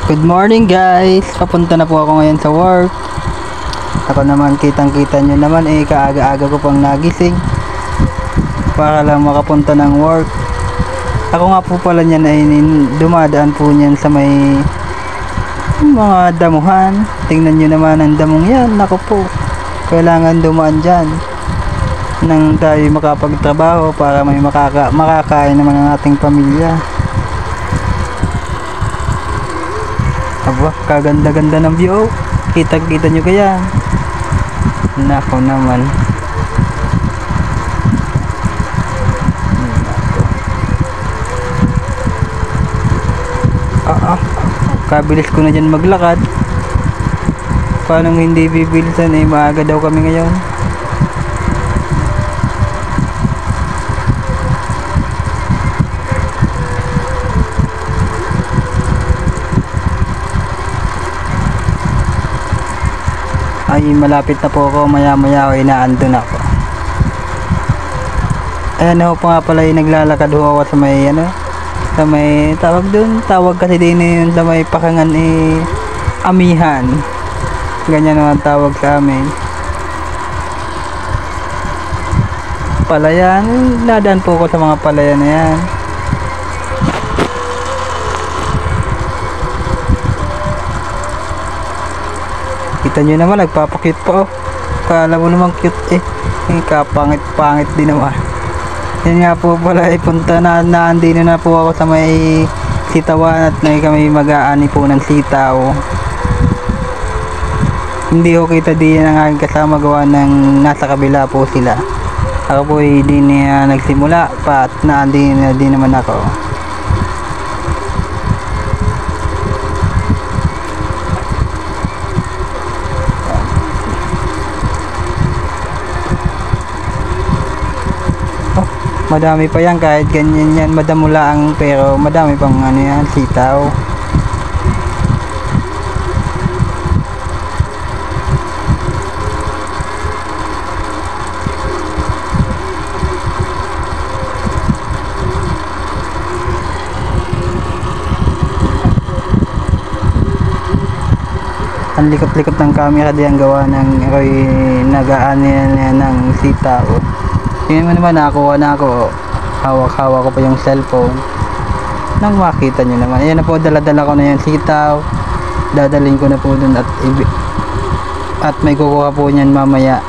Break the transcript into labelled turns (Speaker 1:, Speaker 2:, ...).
Speaker 1: Good morning guys, papunta na po ako ngayon sa work. Ako naman, kitang-kita nyo naman kaaga-aga ko pang nagising para lang makapunta ng work. Ako nga po pala niyan ay dumadaan po niyan sa may mga damuhan. Tingnan nyo naman ang damong yan. Naku po, kailangan dumaan dyan nang tayo makapagtrabaho para may makakain naman ang ating pamilya. Aba, kaganda-ganda ng view. Kita-kita nyo kaya. Nako naman. Kabilis ko na dyan maglakad. Paano hindi bibilisan maaga daw kami ngayon. Ay, malapit na po ako, maya-maya o inaandun ako. Ayan ho po nga pala naglalakad ho ako sa may sa may tawag kasi din yun sa may pakangan amihan. Ganyan naman tawag sa amin. Palayan, nadaan po ako sa mga palayan na yan. Kita nyo naman, nagpapakute pa. Kala mo naman cute kapangit-pangit din naman. Yan nga po pala, punta na andino na po ako sa may sitawan at kami mag-aani po ng sitaw. Hindi ko kita din ang aking kasama gawa ng nasa kabila po sila. Ako po hindi niya nagsimula pa at naandin na din naman ako. Madami pa yan, kahit ganyan yan madamulaang, pero madami pang yan, sitaw. Ang likot-likot ng camera diyan gawa ng nag-aani ng sitaw. Yun naman nakakuha na ako, hawak-hawak ko pa yung cellphone nang makita nyo naman. Ayan na po, dala-dala ko na yung sitaw, dadalhin ko na po dun at may kukuha po nyan mamaya.